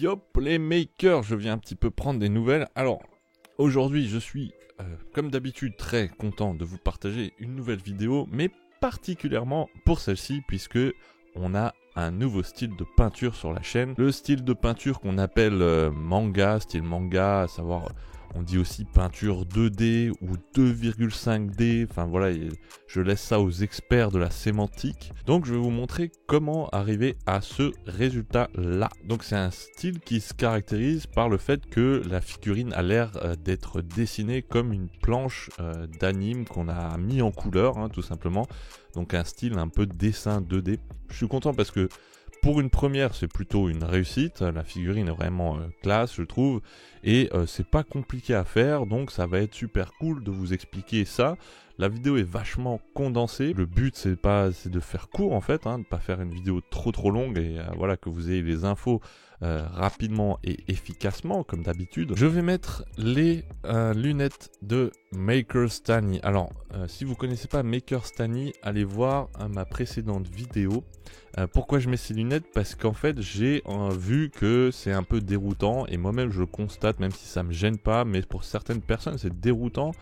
Yop les makers, je viens un petit peu prendre des nouvelles. Alors, aujourd'hui je suis, comme d'habitude, très content de vous partager une nouvelle vidéo, mais particulièrement pour celle-ci, puisque on a un nouveau style de peinture sur la chaîne. Le style de peinture qu'on appelle manga, style manga, à savoir... On dit aussi peinture 2D ou 2,5D, enfin voilà, je laisse ça aux experts de la sémantique. Donc je vais vous montrer comment arriver à ce résultat-là. Donc c'est un style qui se caractérise par le fait que la figurine a l'air d'être dessinée comme une planche d'anime qu'on a mis en couleur, hein, tout simplement. Donc un style un peu dessin 2D. Je suis content parce que pour une première, c'est plutôt une réussite. La figurine est vraiment classe, je trouve. Et c'est pas compliqué à faire, donc ça va être super cool de vous expliquer ça. La vidéo est vachement condensée. Le but, c'est de faire court, en fait, hein, de pas faire une vidéo trop longue et voilà, que vous ayez les infos rapidement et efficacement, comme d'habitude. Je vais mettre les lunettes de Makerstani. Alors, si vous connaissez pas Makerstani, allez voir ma précédente vidéo. Pourquoi je mets ces lunettes? Parce qu'en fait, j'ai vu que c'est un peu déroutant, et moi-même je le constate, même si ça me gêne pas, mais pour certaines personnes, c'est déroutant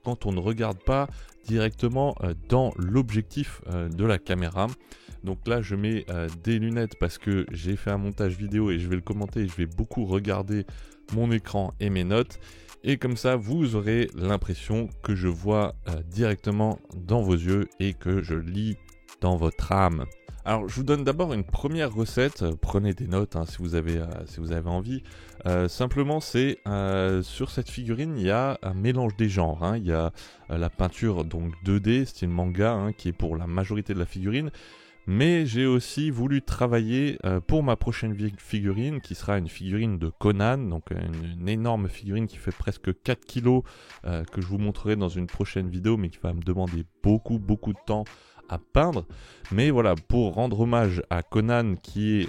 quand on ne regarde pas directement dans l'objectif de la caméra. Donc là je mets des lunettes parce que j'ai fait un montage vidéo et je vais le commenter et je vais beaucoup regarder mon écran et mes notes. Et comme ça vous aurez l'impression que je vois directement dans vos yeux et que je lis dans votre âme. Alors je vous donne d'abord une première recette, prenez des notes hein, si vous avez envie. Simplement c'est sur cette figurine il y a un mélange des genres, hein. Il y a la peinture donc 2D style manga hein, qui est pour la majorité de la figurine. Mais j'ai aussi voulu travailler pour ma prochaine figurine qui sera une figurine de Conan, donc une énorme figurine qui fait presque 4 kg que je vous montrerai dans une prochaine vidéo mais qui va me demander beaucoup de temps à peindre. Mais voilà, pour rendre hommage à Conan qui est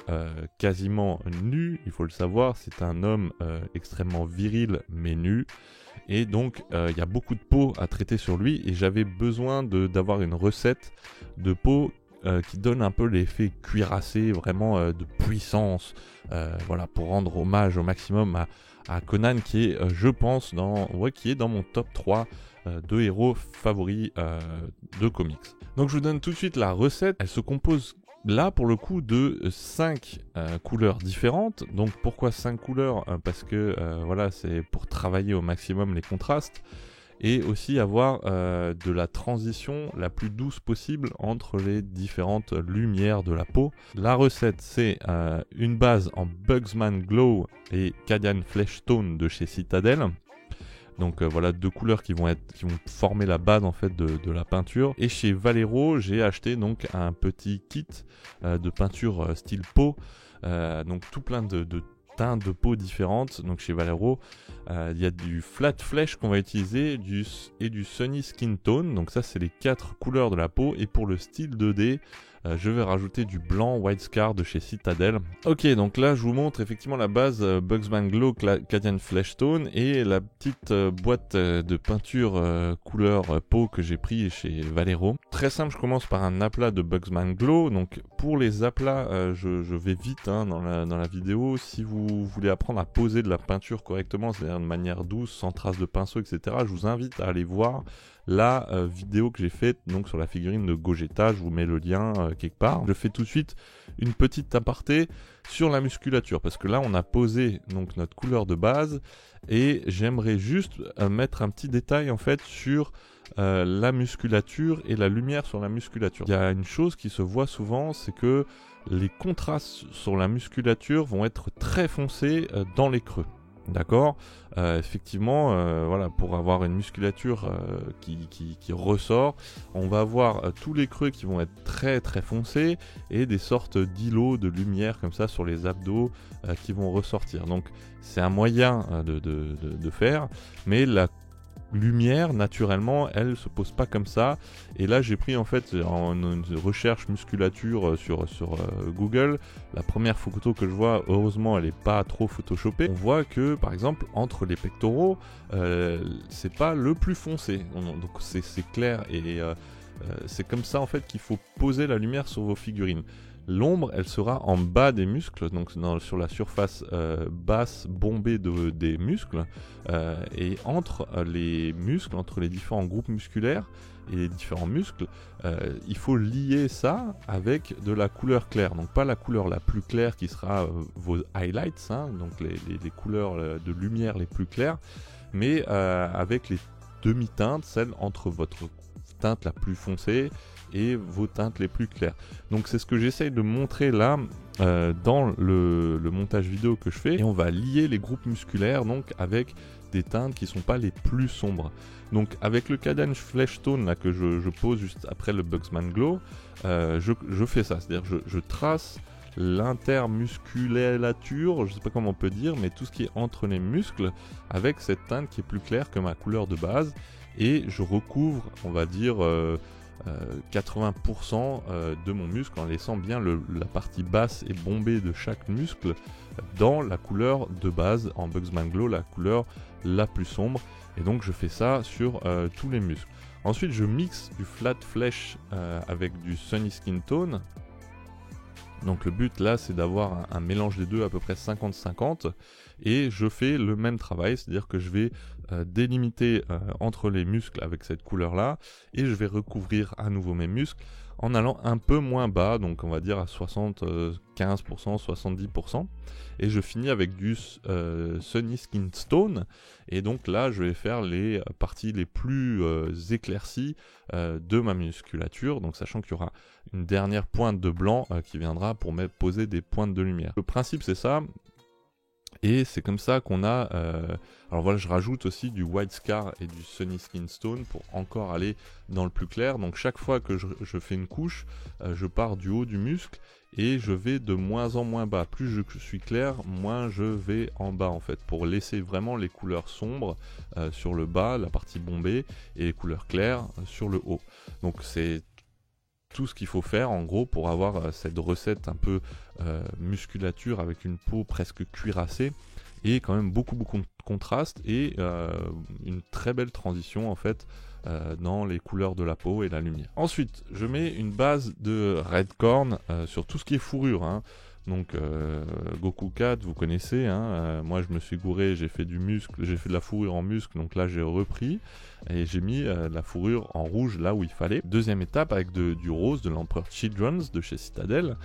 quasiment nu, il faut le savoir, c'est un homme extrêmement viril mais nu. Et donc il y a beaucoup de peau à traiter sur lui et j'avais besoin d'avoir une recette de peau qui donne un peu l'effet cuirassé, vraiment de puissance, voilà, pour rendre hommage au maximum à Conan qui est, je pense, qui est dans mon top 3 de héros favoris de comics. Donc je vous donne tout de suite la recette. Elle se compose là pour le coup de 5 couleurs différentes. Donc pourquoi 5 couleurs? Parce que voilà, c'est pour travailler au maximum les contrastes et aussi avoir de la transition la plus douce possible entre les différentes lumières de la peau. La recette, c'est une base en Bugsman Glow et Cadian Flesh Tone de chez Citadel. Donc voilà, deux couleurs qui vont former la base en fait de la peinture. Et chez Vallejo, j'ai acheté donc un petit kit de peinture style peau, donc tout plein de teintes de peau différentes. Donc chez Vallejo, il y a du Flat Flesh qu'on va utiliser et du Sunny Skin Tone. Donc ça, c'est les 4 couleurs de la peau. Et pour le style 2D, je vais rajouter du blanc White Scar de chez Citadel. Ok, donc là je vous montre effectivement la base Bugsman Glow Cadian Flesh Tone et la petite boîte de peinture couleur peau que j'ai pris chez Vallejo. Très simple, je commence par un aplat de Bugsman Glow. Donc pour les aplats, je vais vite hein, dans la vidéo. Si vous voulez apprendre à poser de la peinture correctement, c'est-à-dire de manière douce, sans traces de pinceau, etc., je vous invite à aller voir la vidéo que j'ai faite donc sur la figurine de Gogeta. Je vous mets le lien quelque part. Je fais tout de suite une petite aparté sur la musculature parce que là on a posé donc notre couleur de base et j'aimerais juste mettre un petit détail en fait sur la musculature et la lumière sur la musculature. Il y a une chose qui se voit souvent, c'est que les contrastes sur la musculature vont être très foncés dans les creux. D'accord, effectivement, voilà, pour avoir une musculature qui ressort, on va avoir tous les creux qui vont être très foncés et des sortes d'îlots de lumière comme ça sur les abdos qui vont ressortir. Donc c'est un moyen de faire, mais la lumière naturellement elle se pose pas comme ça. Et là j'ai pris en fait en une recherche musculature sur Google, la première photo que je vois, heureusement elle est pas trop photoshopée, on voit que par exemple entre les pectoraux c'est pas le plus foncé, donc c'est clair et c'est comme ça en fait qu'il faut poser la lumière sur vos figurines. L'ombre, elle sera en bas des muscles, donc sur la surface basse bombée des muscles, et entre les muscles, entre les différents groupes musculaires et les différents muscles, il faut lier ça avec de la couleur claire. Donc pas la couleur la plus claire qui sera vos highlights, hein, donc les couleurs de lumière les plus claires, mais avec les demi-teintes, celles entre votre teinte la plus foncée et vos teintes les plus claires. Donc c'est ce que j'essaye de montrer là dans le montage vidéo que je fais, et on va lier les groupes musculaires donc avec des teintes qui sont pas les plus sombres. Donc avec le Cadence Flesh Tone là que je pose juste après le Bugsman Glow, je fais ça, c'est-à-dire je trace l'intermusculature, je sais pas comment on peut dire, mais tout ce qui est entre les muscles avec cette teinte qui est plus claire que ma couleur de base, et je recouvre, on va dire 80% de mon muscle en laissant bien la partie basse et bombée de chaque muscle dans la couleur de base, en Bugsman Glow, la couleur la plus sombre. Et donc je fais ça sur tous les muscles. Ensuite je mixe du Flat Flesh avec du Sunny Skin Tone. Donc le but là c'est d'avoir un mélange des deux à peu près 50-50, et je fais le même travail, c'est-à-dire que je vais délimiter entre les muscles avec cette couleur là, et je vais recouvrir à nouveau mes muscles en allant un peu moins bas, donc on va dire à 75%, 70%, et je finis avec du Sunny Skin Tone, et donc là je vais faire les parties les plus éclaircies de ma musculature, donc sachant qu'il y aura une dernière pointe de blanc qui viendra pour poser des pointes de lumière. Le principe c'est ça, et c'est comme ça qu'on a... alors voilà, je rajoute aussi du White Scar et du Sunny Skin Tone pour encore aller dans le plus clair. Donc chaque fois que je fais une couche, je pars du haut du muscle et je vais de moins en moins bas. Plus je suis clair, moins je vais en bas en fait, pour laisser vraiment les couleurs sombres sur le bas, la partie bombée, et les couleurs claires sur le haut. Donc c'est tout ce qu'il faut faire en gros pour avoir cette recette un peu musculature avec une peau presque cuirassée, et quand même beaucoup de contraste, et une très belle transition en fait dans les couleurs de la peau et la lumière. Ensuite je mets une base de Redcorn sur tout ce qui est fourrure, hein. Donc Goku 4 vous connaissez, hein, moi je me suis gouré, j'ai fait du muscle, j'ai fait de la fourrure en muscle, donc là j'ai repris et j'ai mis de la fourrure en rouge là où il fallait. Deuxième étape, avec du rose de l'Empereur Children's de chez Citadel,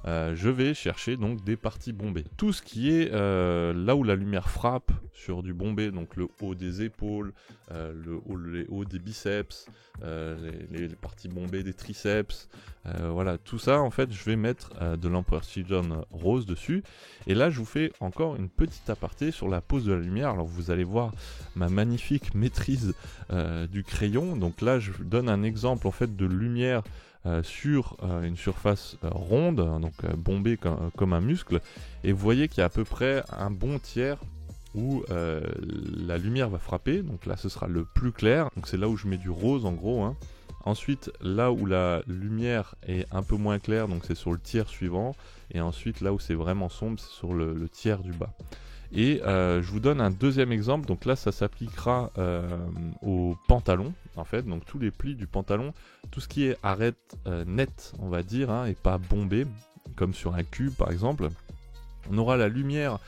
je vais chercher donc des parties bombées. Tout ce qui est là où la lumière frappe sur du bombé, donc le haut des épaules, les hauts des biceps, les parties bombées des triceps, voilà, tout ça en fait je vais mettre de l'Emperor Children rose dessus. Et là je vous fais encore une petite aparté sur la pose de la lumière. Alors vous allez voir ma magnifique maîtrise du crayon. Donc là je donne un exemple en fait de lumière sur une surface ronde, donc bombée comme un muscle, et vous voyez qu'il y a à peu près un bon tiers où la lumière va frapper. Donc là ce sera le plus clair, donc c'est là où je mets du rose en gros, hein. Ensuite là où la lumière est un peu moins claire, donc c'est sur le tiers suivant, et ensuite là où c'est vraiment sombre, c'est sur le tiers du bas. Et je vous donne un deuxième exemple. Donc là ça s'appliquera au pantalon en fait, donc tous les plis du pantalon, tout ce qui est arête nette on va dire, hein, et pas bombé comme sur un cube par exemple. On aura la lumière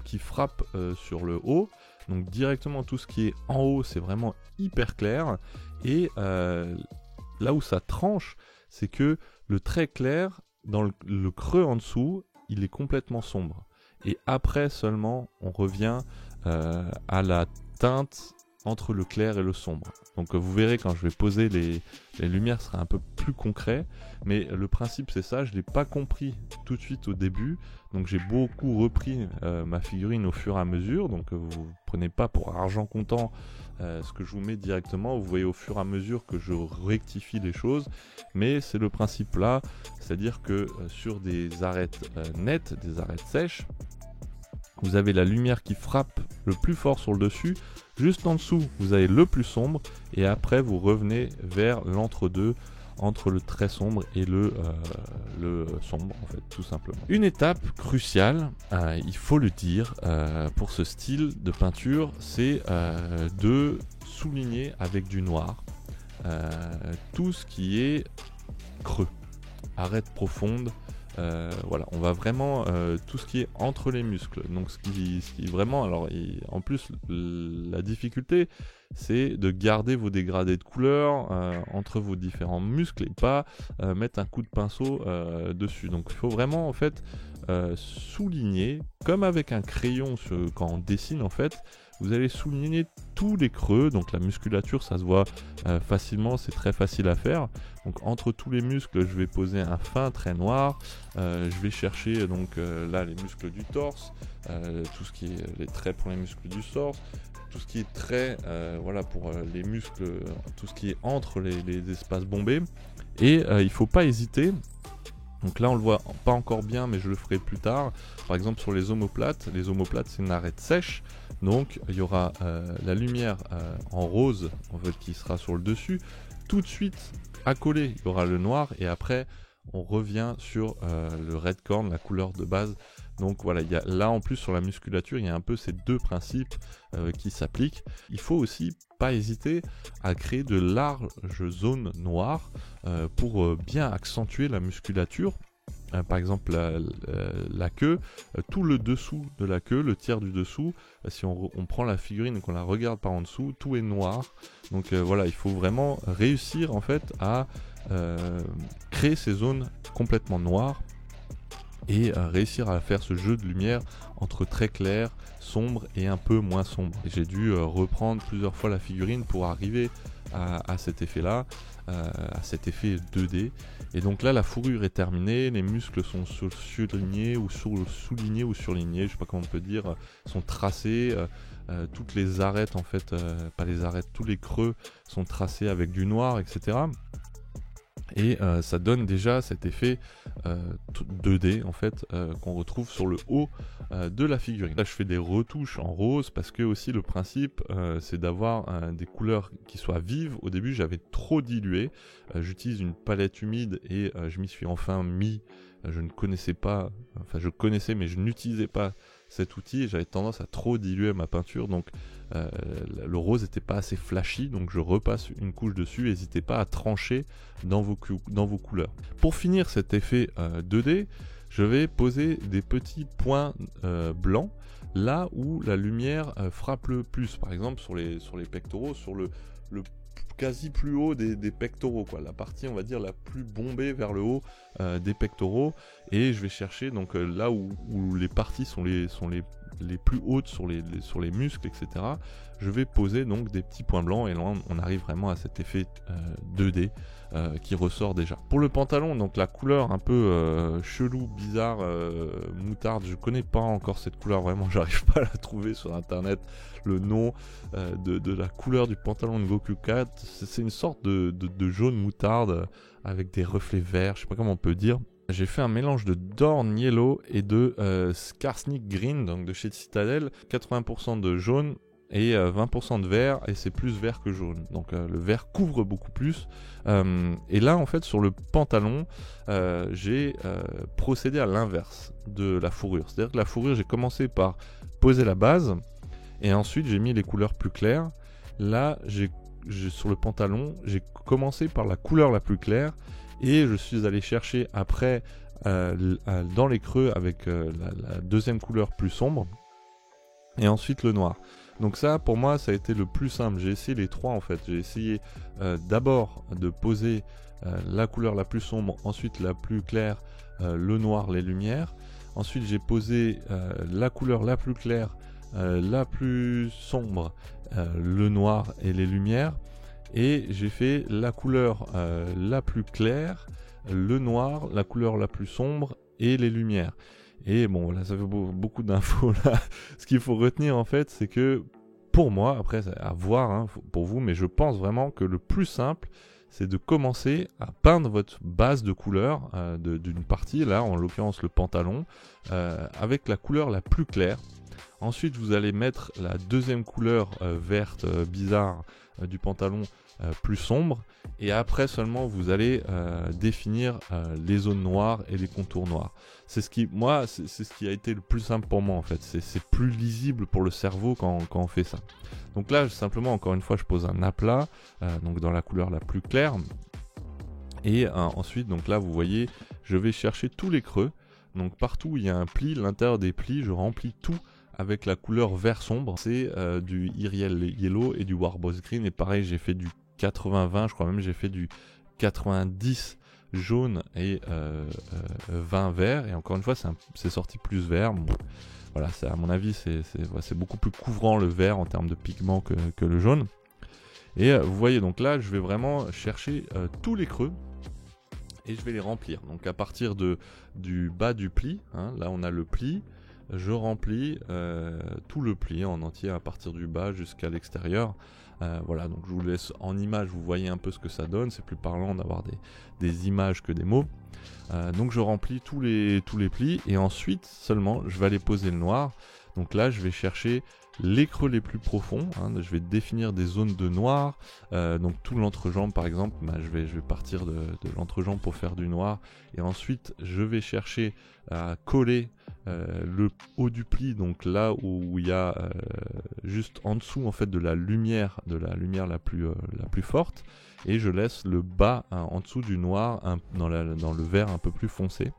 qui frappe sur le haut, donc directement tout ce qui est en haut c'est vraiment hyper clair, et là où ça tranche c'est que le très clair dans le creux en dessous il est complètement sombre. Et après seulement on revient à la teinte entre le clair et le sombre. Donc vous verrez quand je vais poser les lumières, ce sera un peu plus concret, mais le principe c'est ça. Je ne l'ai pas compris tout de suite au début, donc j'ai beaucoup repris ma figurine au fur et à mesure. Donc vous ne prenez pas pour argent comptant ce que je vous mets directement, vous voyez au fur et à mesure que je rectifie les choses, mais c'est le principe là, c'est-à-dire que sur des arêtes nettes, des arêtes sèches, vous avez la lumière qui frappe le plus fort sur le dessus, juste en dessous vous avez le plus sombre, et après vous revenez vers l'entre-deux, entre le très sombre et le sombre en fait, tout simplement. Une étape cruciale, il faut le dire, pour ce style de peinture, c'est de souligner avec du noir tout ce qui est creux, arête profonde, Voilà, on va vraiment tout ce qui est entre les muscles. Donc ce qui vraiment, alors en plus la difficulté, c'est de garder vos dégradés de couleur entre vos différents muscles et pas mettre un coup de pinceau dessus. Donc il faut vraiment en fait souligner, comme avec un crayon quand on dessine en fait. Vous allez souligner tous les creux, donc la musculature ça se voit facilement, c'est très facile à faire. Donc entre tous les muscles, je vais poser un fin trait noir. Je vais chercher donc là les muscles du torse, tout ce qui est les traits pour les muscles du torse, tout ce qui est traits, voilà pour les muscles, tout ce qui est entre les espaces bombés. Et il ne faut pas hésiter. Donc là on le voit pas encore bien mais je le ferai plus tard. Par exemple sur les omoplates c'est une arête sèche. Donc il y aura la lumière en rose en fait, qui sera sur le dessus. Tout de suite accolé il y aura le noir et après on revient sur le red corn, la couleur de base. Donc voilà, il y a, là en plus sur la musculature il y a un peu ces deux principes qui s'appliquent. Il faut aussi pas hésiter à créer de larges zones noires pour bien accentuer la musculature. Par exemple la queue, tout le dessous de la queue, le tiers du dessous, si on prend la figurine et qu'on la regarde par en dessous, tout est noir. Donc voilà, il faut vraiment réussir en fait à créer ces zones complètement noires et réussir à faire ce jeu de lumière entre très clair, sombre et un peu moins sombre. Et j'ai dû reprendre plusieurs fois la figurine pour arriver à cet effet là, à cet effet 2D. Et donc là la fourrure est terminée, les muscles sont soulignés ou surlignés, je sais pas comment on peut dire, sont tracés, toutes les arêtes en fait, pas les arêtes, tous les creux sont tracés avec du noir, etc. Et ça donne déjà cet effet 2D en fait qu'on retrouve sur le haut de la figurine. Là je fais des retouches en rose parce que aussi le principe c'est d'avoir des couleurs qui soient vives. Au début j'avais trop dilué, j'utilise une palette humide et je m'y suis enfin mis. Je ne connaissais pas, enfin je connaissais mais je n'utilisais pas cet outil et j'avais tendance à trop diluer ma peinture, donc le rose n'était pas assez flashy, donc je repasse une couche dessus. N'hésitez pas à trancher dans vos couleurs. Pour finir cet effet 2D, je vais poser des petits points blancs là où la lumière frappe le plus, par exemple sur les pectoraux, sur le quasi plus haut des pectoraux, quoi, la partie on va dire la plus bombée vers le haut des pectoraux, et je vais chercher donc là où les parties sont les plus hautes sur les muscles, etc. Je vais poser donc des petits points blancs et là on arrive vraiment à cet effet 2D qui ressort déjà. Pour le pantalon, donc la couleur un peu chelou, bizarre, moutarde, je connais pas encore cette couleur, vraiment j'arrive pas à la trouver sur internet, le nom de la couleur du pantalon de Goku 4, c'est une sorte de jaune moutarde avec des reflets verts, je sais pas comment on peut dire. J'ai fait un mélange de Dorn Yellow et de Skarsnik Green, donc de chez Citadel, 80% de jaune et 20% de vert, et c'est plus vert que jaune, donc le vert couvre beaucoup plus. Et là en fait sur le pantalon j'ai procédé à l'inverse de la fourrure, c'est à dire que la fourrure j'ai commencé par poser la base et ensuite j'ai mis les couleurs plus claires. Là sur le pantalon j'ai commencé par la couleur la plus claire et je suis allé chercher après dans les creux avec la deuxième couleur plus sombre et ensuite le noir. Donc ça pour moi ça a été le plus simple, j'ai essayé les trois en fait. J'ai essayé d'abord de poser la couleur la plus sombre, ensuite la plus claire, le noir, les lumières. Ensuite j'ai posé la couleur la plus claire, la plus sombre, le noir et les lumières. Et j'ai fait la couleur la plus claire, le noir, la couleur la plus sombre et les lumières. Et bon, là, ça fait beaucoup d'infos là. Ce qu'il faut retenir en fait, c'est que pour moi, après, c'est à voir hein, pour vous, mais je pense vraiment que le plus simple, c'est de commencer à peindre votre base de couleur d'une partie, là en l'occurrence le pantalon, avec la couleur la plus claire. Ensuite, vous allez mettre la deuxième couleur verte bizarre du pantalon plus sombre, et après seulement vous allez définir les zones noires et les contours noirs. C'est ce qui a été le plus simple pour moi en fait. C'est plus lisible pour le cerveau quand on fait ça. Donc là simplement encore une fois je pose un aplat donc dans la couleur la plus claire. Et ensuite donc là vous voyez je vais chercher tous les creux. Donc partout où il y a un pli, l'intérieur des plis, je remplis tout avec la couleur vert sombre. C'est du Iriel Yellow et du Warboss Green. Et pareil, j'ai fait du 80-20, je crois même j'ai fait du 90 jaune et 20 vert. Et encore une fois, c'est sorti plus vert. Bon, voilà, à mon avis, c'est beaucoup plus couvrant le vert en termes de pigment que le jaune. Et vous voyez, donc là, je vais vraiment chercher tous les creux. Et je vais les remplir. Donc à partir du bas du pli, hein, là on a le pli, je remplis tout le pli en entier à partir du bas jusqu'à l'extérieur. Voilà, donc je vous laisse en image, vous voyez un peu ce que ça donne. C'est plus parlant d'avoir des images que des mots. Donc je remplis tous les plis et ensuite seulement je vais aller poser le noir. Donc là je vais chercher les creux les plus profonds, hein, je vais définir des zones de noir, donc tout l'entrejambe par exemple, je vais partir de l'entrejambe pour faire du noir, et ensuite je vais chercher à coller le haut du pli, donc là où il y a juste en dessous en fait de la lumière la plus forte, et je laisse le bas en dessous du noir dans le vert un peu plus foncé,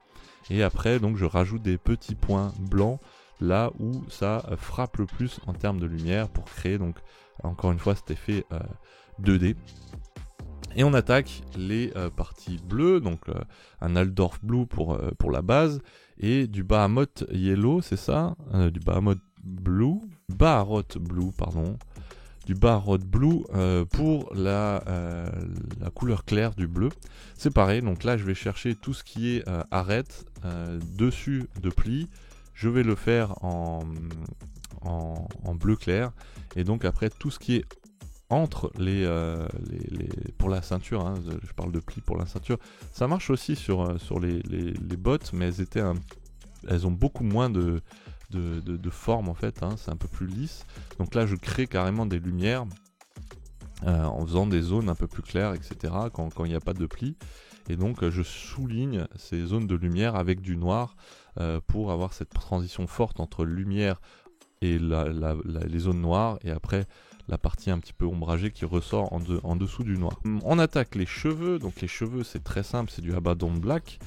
et après donc je rajoute des petits points blancs là où ça frappe le plus en termes de lumière pour créer donc encore une fois cet effet 2D. Et on attaque les parties bleues, donc un Altdorf Blue pour la base, et du Bahamut Yellow, c'est ça, du Bahamut Blue, du Bahamut Blue pour la couleur claire du bleu. C'est pareil, donc là je vais chercher tout ce qui est arête, dessus de pli. Je vais le faire en bleu clair, et donc après tout ce qui est entre pour la ceinture, hein, je parle de plis pour la ceinture, ça marche aussi sur les bottes, mais elles ont beaucoup moins de forme en fait, hein, c'est un peu plus lisse. Donc là je crée carrément des lumières en faisant des zones un peu plus claires, etc. quand il n'y a pas de plis. Et donc je souligne ces zones de lumière avec du noir pour avoir cette transition forte entre lumière et les zones noires, et après la partie un petit peu ombragée qui ressort en dessous du noir. On attaque les cheveux, donc les cheveux c'est très simple, c'est du Abaddon Black,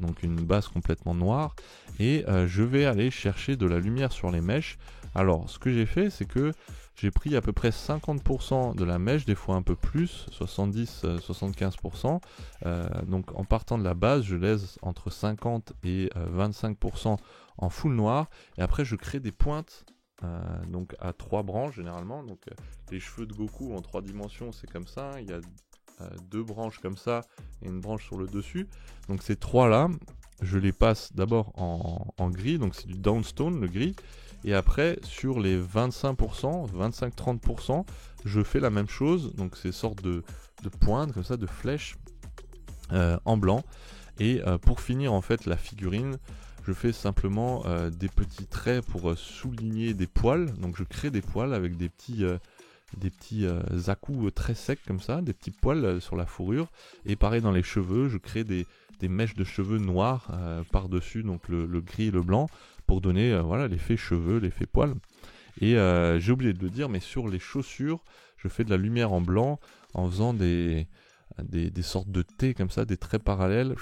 donc une base complètement noire, et je vais aller chercher de la lumière sur les mèches. Alors ce que j'ai fait, c'est que j'ai pris à peu près 50% de la mèche, des fois un peu plus, 70-75%. Donc en partant de la base, je laisse entre 50 et 25% en full noir. Et après, je crée des pointes donc à 3 branches généralement. Donc les cheveux de Goku en 3 dimensions, c'est comme ça. Il y a 2 branches comme ça et une branche sur le dessus. Donc ces 3 là, je les passe d'abord en gris. Donc c'est du downstone, le gris. Et après, sur les 25%, 25-30%, je fais la même chose. Donc ces sortes de pointes, comme ça, de flèches en blanc. Et pour finir, en fait, la figurine, je fais simplement des petits traits pour souligner des poils. Donc je crée des poils avec des petits à-coups très secs comme ça, des petits poils sur la fourrure. Et pareil dans les cheveux, je crée des mèches de cheveux noirs par-dessus, donc le gris et le blanc, pour donner voilà, l'effet cheveux, l'effet poils. Et j'ai oublié de le dire, mais sur les chaussures, je fais de la lumière en blanc en faisant des sortes de T comme ça, des traits parallèles.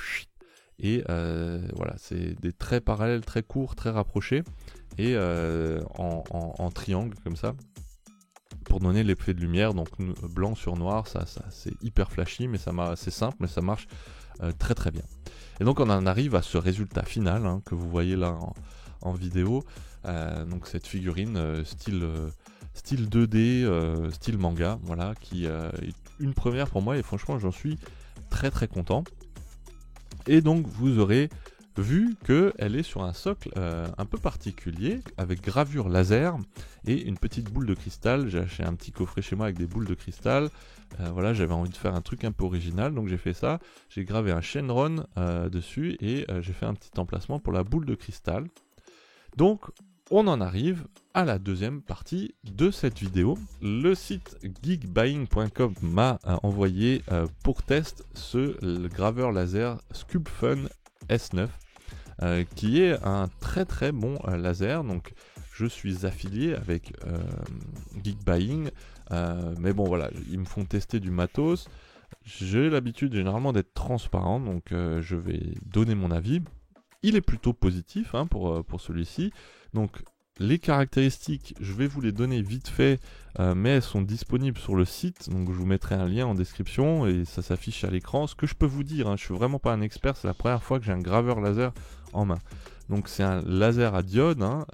Et voilà, c'est des traits parallèles très courts, très rapprochés, et en triangle comme ça, pour donner l'effet de lumière. Donc blanc sur noir, ça c'est hyper flashy, mais c'est simple, mais ça marche très très bien. Et donc on en arrive à ce résultat final hein, que vous voyez là en vidéo. Donc cette figurine style 2D, style manga, voilà, qui est une première pour moi, et franchement j'en suis très très content. Et donc vous aurez vu qu'elle est sur un socle un peu particulier, avec gravure laser et une petite boule de cristal. J'ai acheté un petit coffret chez moi avec des boules de cristal. Voilà, j'avais envie de faire un truc un peu original, donc j'ai fait ça. J'ai gravé un Shenron dessus, et j'ai fait un petit emplacement pour la boule de cristal. Donc on en arrive à la deuxième partie de cette vidéo. Le site geekbuying.com m'a envoyé pour test le graveur laser SculptFun S9, qui est un très très bon laser. Donc je suis affilié avec Geekbuying, mais bon voilà, ils me font tester du matos. j'ai l'habitude généralement d'être transparent, donc je vais donner mon avis. Il est plutôt positif hein, pour celui-ci. Donc les caractéristiques, je vais vous les donner vite fait, mais elles sont disponibles sur le site. Donc je vous mettrai un lien en description et ça s'affiche à l'écran. Ce que je peux vous dire, hein, je suis vraiment pas un expert, c'est la première fois que j'ai un graveur laser en main. Donc c'est un laser à diode, hein,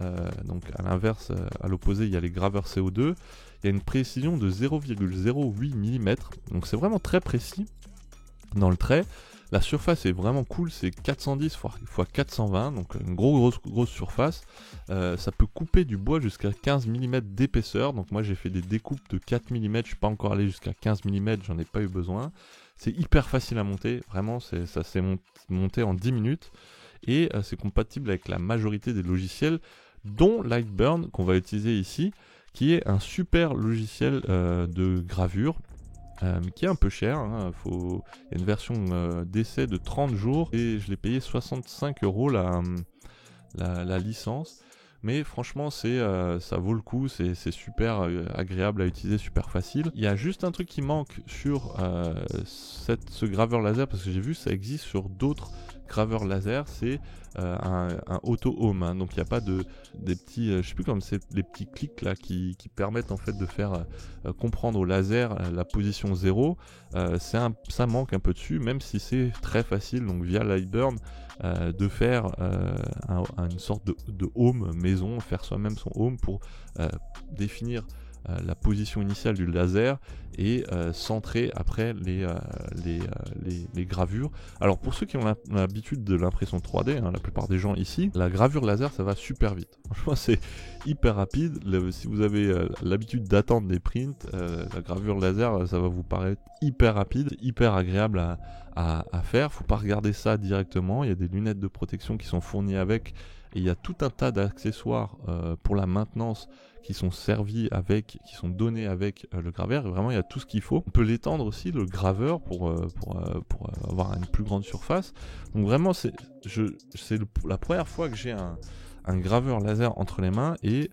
donc à l'inverse, à l'opposé, il y a les graveurs CO2. Il y a une précision de 0,08 mm, donc c'est vraiment très précis dans le trait. La surface est vraiment cool, c'est 410 x 420, donc une grosse surface. Ça peut couper du bois jusqu'à 15 mm d'épaisseur, donc moi j'ai fait des découpes de 4 mm, je suis pas encore allé jusqu'à 15 mm, j'en ai pas eu besoin. C'est hyper facile à monter, vraiment, ça s'est monté en 10 minutes. Et c'est compatible avec la majorité des logiciels, dont Lightburn, qu'on va utiliser ici, qui est un super logiciel de gravure. Qui est un peu cher, hein. Il y a une version d'essai de 30 jours et je l'ai payé 65 € la licence. Mais franchement, ça vaut le coup, c'est super agréable à utiliser, super facile. Il y a juste un truc qui manque sur ce graveur laser, parce que j'ai vu ça existe sur d'autres graveur laser, c'est un auto home, hein. Donc il n'y a pas des petits, je sais plus comment c'est, les petits clics là qui permettent en fait de faire comprendre au laser la position 0. Ça manque un peu dessus, même si c'est très facile, donc via Lightburn, de faire une sorte de home maison, faire soi-même son home pour définir la position initiale du laser et centrer après les gravures. Alors pour ceux qui ont l'habitude de l'impression 3D, hein, la plupart des gens ici, la gravure laser ça va super vite. Franchement c'est hyper rapide. Si vous avez l'habitude d'attendre des prints, la gravure laser ça va vous paraître hyper rapide, hyper agréable à faire. Faut pas regarder ça directement, il y a des lunettes de protection qui sont fournies avec. Et il y a tout un tas d'accessoires pour la maintenance qui sont servis avec, qui sont donnés avec le graveur. Et vraiment, il y a tout ce qu'il faut. On peut l'étendre aussi, le graveur, pour avoir une plus grande surface. Donc vraiment, c'est la première fois que j'ai un graveur laser entre les mains. Et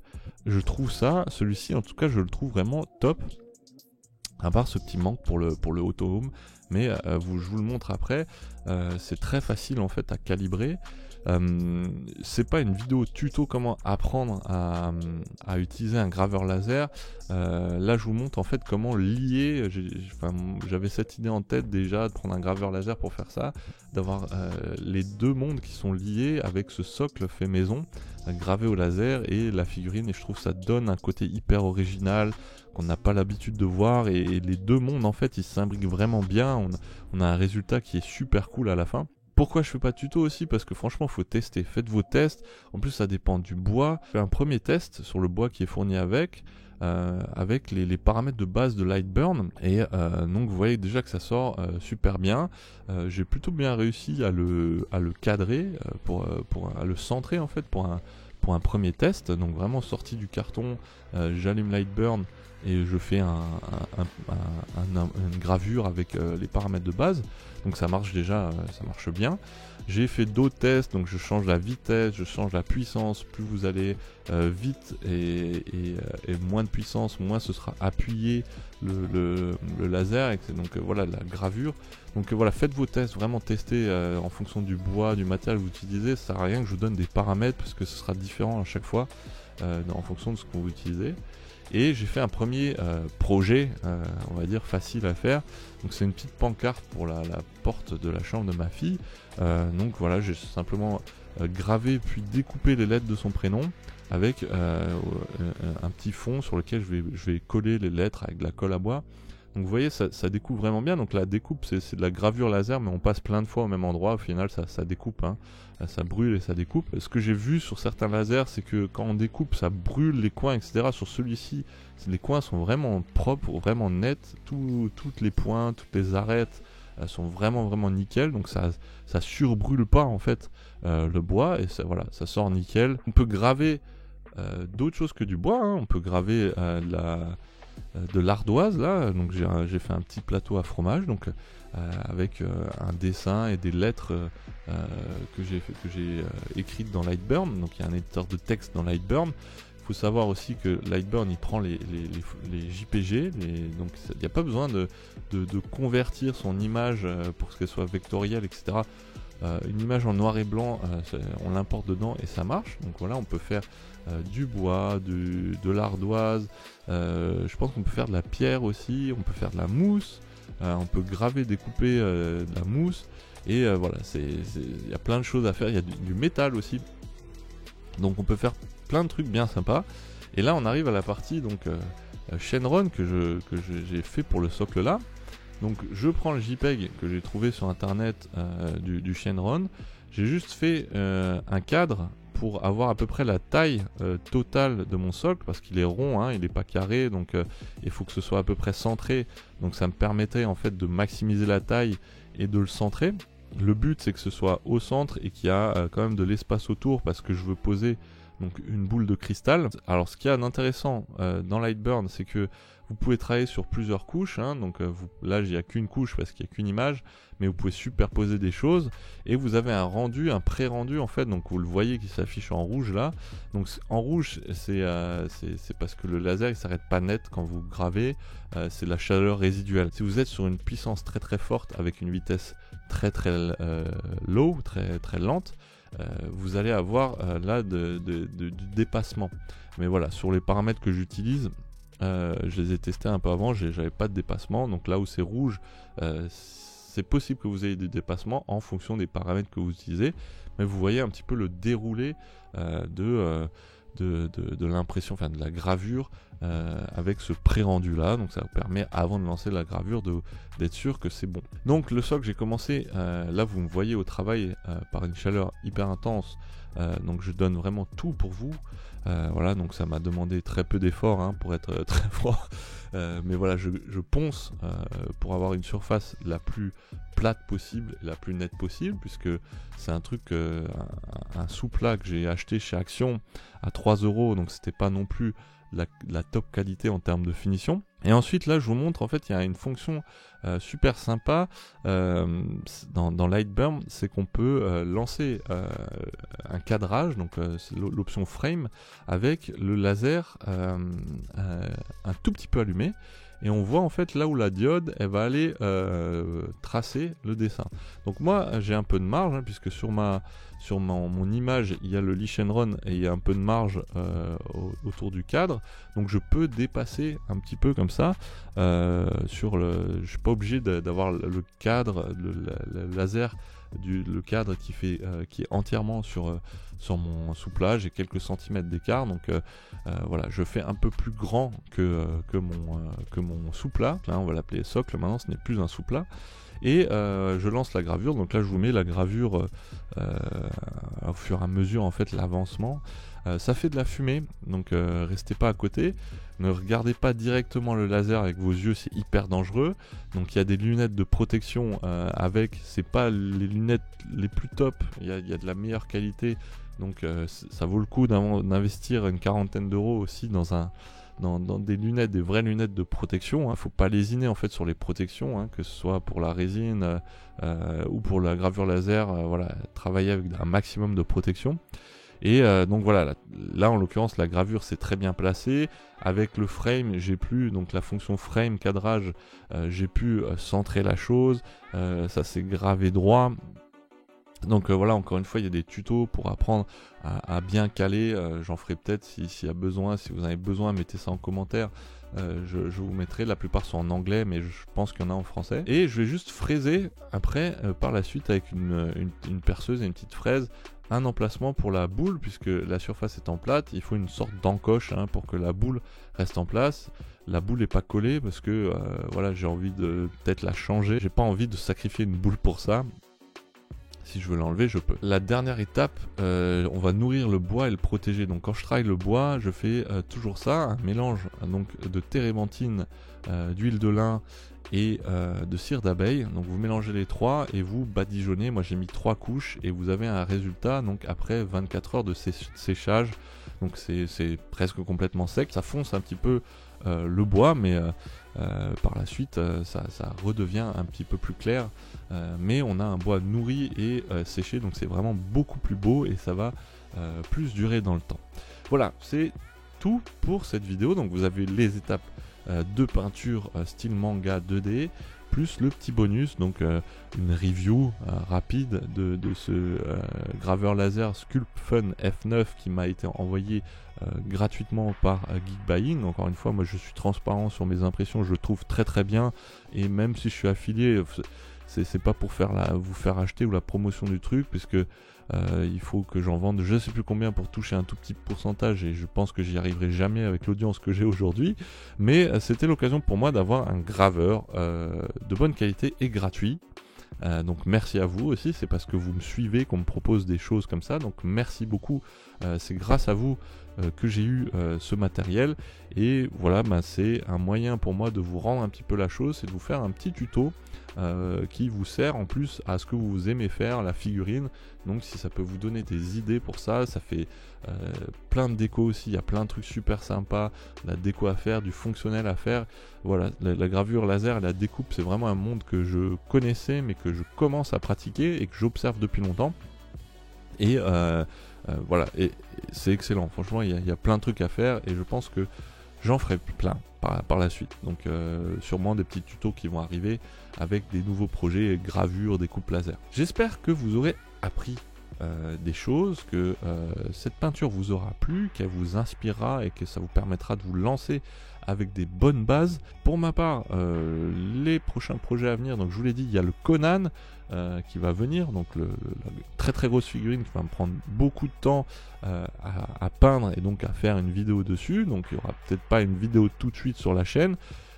je trouve celui-ci, en tout cas, je le trouve vraiment top. À part ce petit manque pour le auto home. Mais je vous le montre après. C'est très facile en fait à calibrer. C'est pas une vidéo tuto comment apprendre à utiliser un graveur laser. Là je vous montre en fait comment lier. J'avais cette idée en tête déjà de prendre un graveur laser pour faire ça, d'avoir les deux mondes qui sont liés avec ce socle fait maison gravé au laser et la figurine, et je trouve que ça donne un côté hyper original qu'on n'a pas l'habitude de voir, et les deux mondes en fait ils s'imbriquent vraiment bien. On a un résultat qui est super cool à la fin. Pourquoi je fais pas de tuto aussi? Parce que franchement faut tester, faites vos tests, en plus ça dépend du bois. Je fais un premier test sur le bois qui est fourni avec les paramètres de base de Lightburn, et donc vous voyez déjà que ça sort super bien. J'ai plutôt bien réussi à le cadrer, à le centrer en fait pour un premier test. Donc vraiment sorti du carton, j'allume Lightburn et je fais une gravure avec les paramètres de base. Donc ça marche déjà, ça marche bien. J'ai fait d'autres tests, donc je change la vitesse, je change la puissance. Plus vous allez vite et moins de puissance, moins ce sera appuyé le laser. Et donc voilà la gravure. Donc voilà, faites vos tests, vraiment testez en fonction du bois, du matériel que vous utilisez. Ça sert à rien que je vous donne des paramètres parce que ce sera différent à chaque fois en fonction de ce que vous utilisez. Et j'ai fait un premier projet, on va dire facile à faire. Donc c'est une petite pancarte pour la porte de la chambre de ma fille. Donc voilà, j'ai simplement gravé puis découpé les lettres de son prénom avec un petit fond sur lequel je vais coller les lettres avec de la colle à bois. Donc vous voyez, ça découpe vraiment bien. Donc la découpe, c'est de la gravure laser, mais on passe plein de fois au même endroit. Au final, ça découpe, hein. Ça brûle et ça découpe. Ce que j'ai vu sur certains lasers, c'est que quand on découpe, ça brûle les coins, etc. Sur celui-ci, les coins sont vraiment propres, vraiment nets. Toutes les pointes, toutes les arêtes sont vraiment nickel. Donc ça surbrûle pas en fait le bois, et ça sort nickel. On peut graver d'autres choses que du bois, hein. On peut graver de l'ardoise là, donc j'ai fait un petit plateau à fromage, donc avec un dessin et des lettres que j'ai écrites dans Lightburn. Donc il y a un éditeur de texte dans Lightburn. faut savoir aussi que Lightburn il prend les JPG, donc il n'y a pas besoin de convertir son image pour qu'elle soit vectorielle, etc. Une image en noir et blanc, on l'importe dedans et ça marche. Donc voilà, on peut faire du bois, de l'ardoise, je pense qu'on peut faire de la pierre aussi, on peut faire de la mousse, on peut graver, découper de la mousse, et voilà, il y a plein de choses à faire. Il y a du métal aussi, donc on peut faire plein de trucs bien sympas. Et là on arrive à la partie donc Shenron que j'ai fait pour le socle là. Donc je prends le JPEG que j'ai trouvé sur internet du Shenron. J'ai juste fait un cadre pour avoir à peu près la taille totale de mon socle, parce qu'il est rond, hein, il n'est pas carré, donc il faut que ce soit à peu près centré. Donc ça me permettait en fait de maximiser la taille et de le centrer. Le but c'est que ce soit au centre et qu'il y a quand même de l'espace autour, parce que je veux poser donc une boule de cristal. Alors ce qu'il y a d'intéressant dans Lightburn, c'est que vous pouvez travailler sur plusieurs couches, hein, donc là il n'y a qu'une couche parce qu'il n'y a qu'une image, mais vous pouvez superposer des choses et vous avez un rendu, un pré-rendu en fait, donc vous le voyez qui s'affiche en rouge là. Donc en rouge c'est parce que le laser il s'arrête pas net quand vous gravez, c'est la chaleur résiduelle. Si vous êtes sur une puissance très très forte avec une vitesse très très low, très très lente, vous allez avoir là du dépassement. Mais voilà, sur les paramètres que j'utilise, je les ai testés un peu avant, j'avais pas de dépassement. Donc là où c'est rouge, c'est possible que vous ayez des dépassements en fonction des paramètres que vous utilisez, mais vous voyez un petit peu le déroulé de l'impression, enfin de la gravure avec ce pré-rendu là. Donc ça vous permet, avant de lancer la gravure, d'être sûr que c'est bon. Donc le socle, j'ai commencé, là vous me voyez au travail par une chaleur hyper intense, donc je donne vraiment tout pour vous. Voilà, donc ça m'a demandé très peu d'efforts hein, pour être très froid, mais voilà, je ponce pour avoir une surface la plus plate possible, la plus nette possible, puisque c'est un truc, un sous-plat que j'ai acheté chez Action à 3 €, donc c'était pas non plus la top qualité en termes de finition. Et ensuite là je vous montre, en fait il y a une fonction super sympa dans Lightburn, c'est qu'on peut lancer un cadrage, donc c'est l'option frame, avec le laser un tout petit peu allumé, et on voit en fait là où la diode elle va aller tracer le dessin. Donc moi j'ai un peu de marge hein, puisque sur mon image il y a le Lee Shenron et il y a un peu de marge autour du cadre, donc je peux dépasser un petit peu comme ça je suis pas obligé d'avoir le cadre, le laser le cadre qui est entièrement sur mon sous-plat. J'ai quelques centimètres d'écart, donc voilà, je fais un peu plus grand que mon sous-plat. Là on va l'appeler socle maintenant, ce n'est plus un sous-plat. Et je lance la gravure, donc là je vous mets la gravure au fur et à mesure en fait l'avancement. Ça fait de la fumée, donc restez pas à côté, ne regardez pas directement le laser avec vos yeux, c'est hyper dangereux. Donc il y a des lunettes de protection c'est pas les lunettes les plus top, il y a de la meilleure qualité, donc ça vaut le coup d'investir une quarantaine d'euros aussi dans des lunettes, des vraies lunettes de protection, hein. Faut pas lésiner en fait sur les protections, hein, que ce soit pour la résine ou pour la gravure laser, voilà, travailler avec un maximum de protection. Et donc voilà, là en l'occurrence la gravure c'est très bien placée. Avec le frame, j'ai pu, donc la fonction frame cadrage, j'ai pu centrer la chose, ça s'est gravé droit. Donc voilà, encore une fois il y a des tutos pour apprendre à bien caler, j'en ferai peut-être s'il y a besoin, si vous avez besoin mettez ça en commentaire. Je vous mettrai, la plupart sont en anglais mais je pense qu'il y en a en français. Et je vais juste fraiser après par la suite avec une perceuse et une petite fraise un emplacement pour la boule, puisque la surface étant plate, il faut une sorte d'encoche hein, pour que la boule reste en place. La boule n'est pas collée parce que voilà, j'ai envie de peut-être la changer. J'ai pas envie de sacrifier une boule pour ça. Si je veux l'enlever, je peux. La dernière étape, on va nourrir le bois et le protéger. Donc quand je travaille le bois, je fais toujours ça, un mélange donc de térébenthine, d'huile de lin et de cire d'abeille. Donc vous mélangez les trois et vous badigeonnez. Moi j'ai mis 3 couches et vous avez un résultat donc après 24 heures de séchage. Donc c'est presque complètement sec. Ça fonce un petit peu le bois, mais par la suite ça redevient un petit peu plus clair. Mais on a un bois nourri et séché, donc c'est vraiment beaucoup plus beau et ça va plus durer dans le temps. Voilà, c'est tout pour cette vidéo. Donc vous avez les étapes de peinture style manga 2D, plus le petit bonus, donc une review rapide de ce graveur laser Sculpt Fun F9 qui m'a été envoyé gratuitement par Geekbuying. Encore une fois, moi je suis transparent sur mes impressions, je le trouve très très bien, et même si je suis affilié, c'est pas pour vous faire acheter ou la promotion du truc, puisque il faut que j'en vende je sais plus combien pour toucher un tout petit pourcentage, et je pense que j'y arriverai jamais avec l'audience que j'ai aujourd'hui, mais c'était l'occasion pour moi d'avoir un graveur de bonne qualité et gratuit. Donc merci à vous aussi, c'est parce que vous me suivez qu'on me propose des choses comme ça, donc merci beaucoup, c'est grâce à vous que j'ai eu ce matériel, et voilà, c'est un moyen pour moi de vous rendre un petit peu la chose, c'est de vous faire un petit tuto qui vous sert en plus à ce que vous aimez faire, la figurine. Donc si ça peut vous donner des idées pour ça, ça fait plein de déco aussi, il y a plein de trucs super sympas, la déco à faire, du fonctionnel à faire. Voilà, la gravure laser et la découpe, c'est vraiment un monde que je connaissais mais que je commence à pratiquer et que j'observe depuis longtemps. Et voilà, et c'est excellent, franchement il y a plein de trucs à faire, et je pense que j'en ferai plein par la suite. Donc sûrement des petits tutos qui vont arriver avec des nouveaux projets, gravures, découpe laser. J'espère que vous aurez appris des choses, que cette peinture vous aura plu, qu'elle vous inspirera et que ça vous permettra de vous lancer avec des bonnes bases. Pour ma part, les prochains projets à venir, donc je vous l'ai dit, il y a le Conan qui va venir, donc la très très grosse figurine qui va me prendre beaucoup de temps à peindre et donc à faire une vidéo dessus. Donc il n'y aura peut-être pas une vidéo tout de suite sur la chaîne.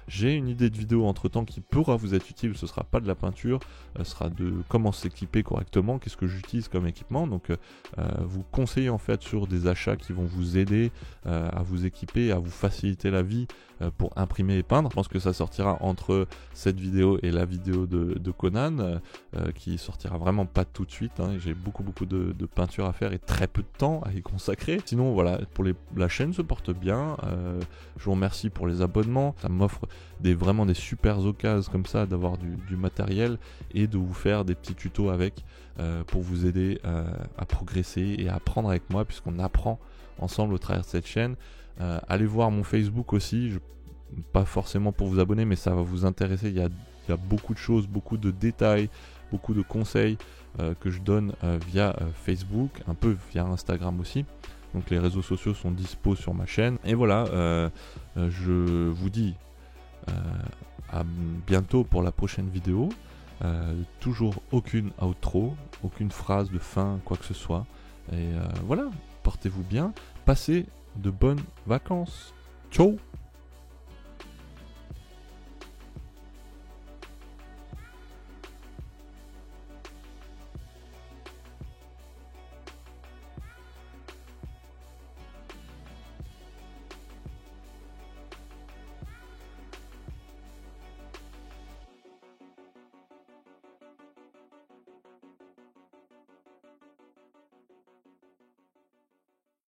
J'ai une idée de vidéo entre temps qui pourra vous être utile, ce sera pas de la peinture, ce sera de comment s'équiper correctement, qu'est-ce que j'utilise comme équipement. Donc vous conseillez en fait sur des achats qui vont vous aider à vous équiper, à vous faciliter la vie pour imprimer et peindre. Je pense que ça sortira entre cette vidéo et la vidéo de Conan, qui sortira vraiment pas tout de suite, hein. J'ai beaucoup de peinture à faire et très peu de temps à y consacrer. Sinon voilà, la chaîne se porte bien, je vous remercie pour les abonnements, ça m'offre vraiment des super occasions comme ça d'avoir du matériel et de vous faire des petits tutos avec pour vous aider à progresser et à apprendre avec moi, puisqu'on apprend ensemble au travers de cette chaîne. Allez voir mon Facebook aussi, pas forcément pour vous abonner, mais ça va vous intéresser. Il y a beaucoup de choses, beaucoup de détails, beaucoup de conseils que je donne via Facebook, un peu via Instagram aussi. Donc les réseaux sociaux sont dispo sur ma chaîne. Et voilà, je vous dis à bientôt pour la prochaine vidéo. Toujours aucune outro, aucune phrase de fin, quoi que ce soit. Et voilà, portez-vous bien, passez de bonnes vacances. Ciao!